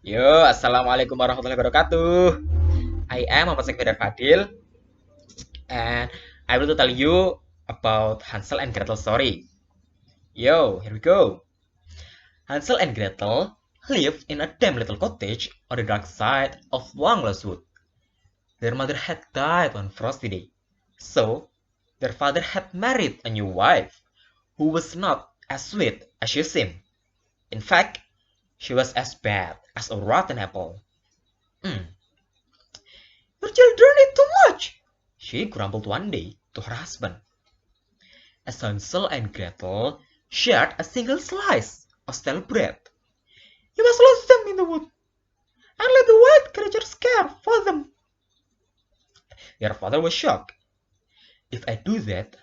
Yo, assalamualaikum warahmatullahi wabarakatuh. I am Muhammad Fadlil, and I will tell you about Hansel and Gretel story. Yo, here we go. Hansel and Gretel lived in a damn little cottage on the dark side of long lost wood. Their mother had died on frosty day, so their father had married a new wife who was not as sweet as she seemed. In fact, she was as bad as a rotten apple. Mm, your children eat too much, she grumbled one day to her husband, as Hansel and Gretel shared a single slice of stale bread. You must lose them in the wood, and let the wild creatures care for them. Their father was shocked. If I do that,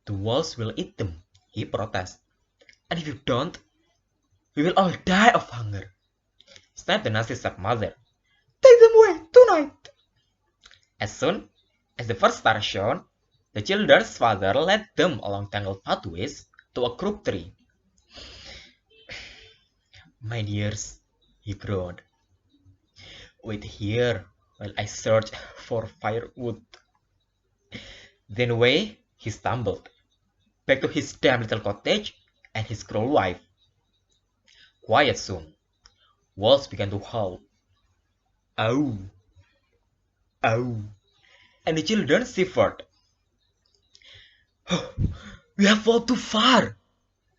the wolves will eat them, he protested. And if you don't, we will all die of hunger, snapped the nasty stepmother. Take them away tonight. As soon as the first star shone, the children's father led them along tangled pathways to a crook tree. My dears, he groaned, wait here while I search for firewood. Then away he stumbled, back to his damn little cottage and his cruel wife. Quiet soon. Wolves began to howl. Ow, ow, and the children shivered. Oh, we have walked too far,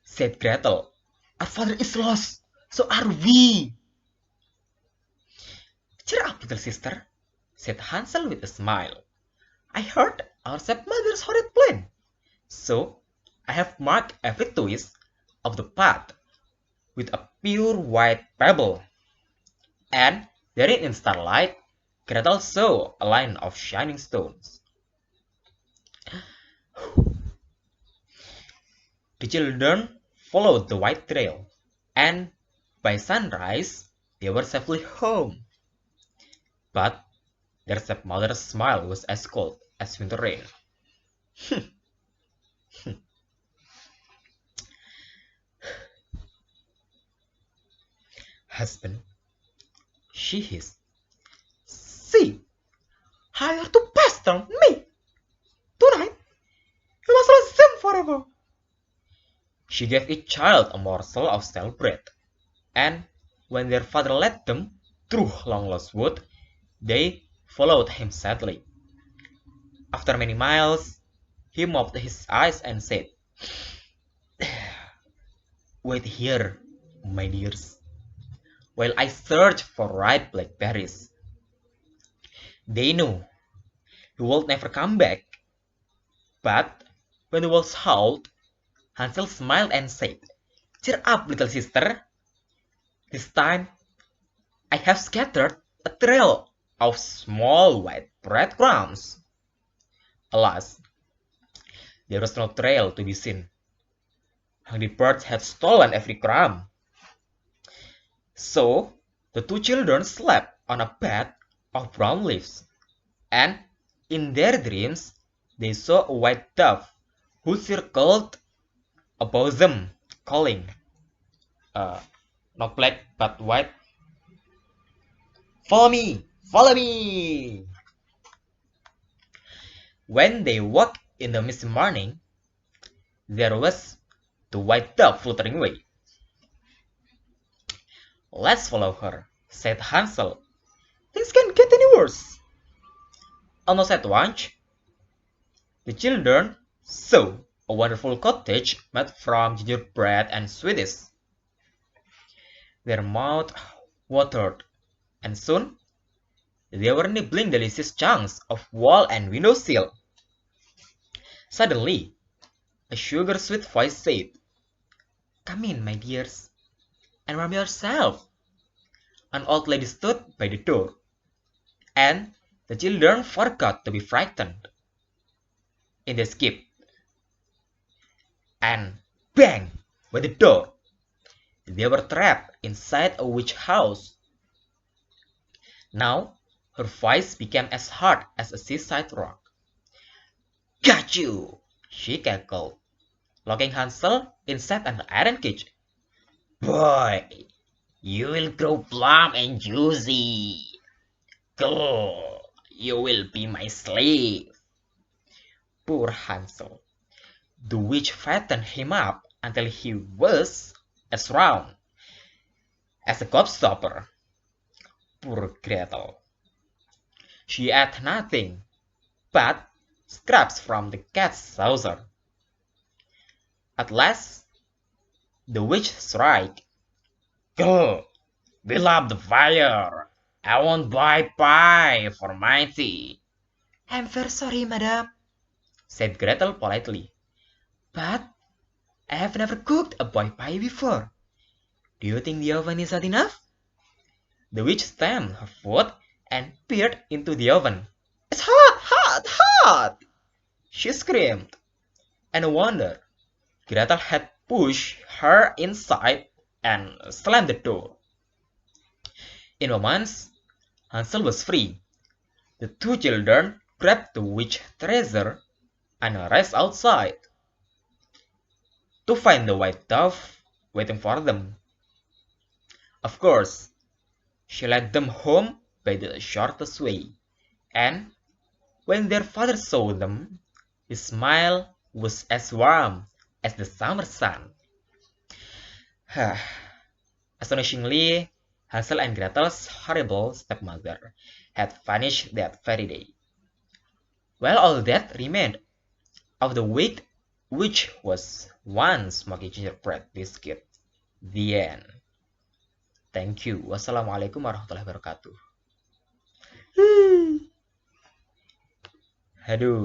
said Gretel. Our father is lost, so are we. Cheer up, little sister, said Hansel with a smile. I heard our stepmother's horrid plan, so I have marked every twist of the path with a pure white pebble. And therein in starlight, Gretel saw a line of shining stones. The children followed the white trail, and by sunrise they were safely home. But their stepmother's smile was as cold as winter rain. Husband, she hissed, see, hire to pester me. Tonight, you must lose them forever. She gave each child a morsel of stale bread, and when their father led them through long lost wood, they followed him sadly. After many miles, he mopped his eyes and said, wait here, my dears, while I search for ripe blackberries. They knew he would never come back, but when the wolves howled, Hansel smiled and said, cheer up, little sister. This time I have scattered a trail of small white breadcrumbs. Alas, there was no trail to be seen. Hungry birds had stolen every crumb. So the two children slept on a bed of brown leaves, and in their dreams they saw a white dove who circled above them, calling, uh, not black but white, follow me, follow me. When they woke in the misty morning, there was the white dove fluttering away. Let's follow her, said Hansel. Things can't get any worse. Almost at once, the children saw a wonderful cottage made from gingerbread and sweeties. Their mouths watered, and soon they were nibbling delicious chunks of wall and window sill. Suddenly, a sugar-sweet voice said, come in, my dears, and warm yourself. An old lady stood by the door, and the children forgot to be frightened. In they skipped, and bang went the door. They were trapped inside a witch house. Now her voice became as hard as a seaside rock. Got you! She cackled, locking Hansel inside an iron cage. Boy! You will grow plump and juicy. Go, you will be my slave. Poor Hansel. The witch fattened him up until he was as round as a gobstopper. Poor Gretel. She ate nothing but scraps from the cat's saucer. At last, the witch sighed. Go, we love the fire. I won't buy pie for my tea. I'm very sorry, madam, said Gretel politely. But I have never cooked a boy pie before. Do you think the oven is hot enough? The witch stamped her foot and peered into the oven. It's hot, hot, hot! She screamed. And no wonder. Gretel had pushed her inside and slammed the door. In moments, Hansel was free. The two children grabbed the witch treasure and raced outside to find the white dove waiting for them. Of course, she led them home by the shortest way, and when their father saw them, his smile was as warm as the summer sun. Astonishingly, Hansel and Gretel's horrible stepmother had vanished that very day. While all that remained of the wicked witch was one smoky gingerbread biscuit. The end. Thank you. Wassalamualaikum warahmatullahi wabarakatuh. Aduh.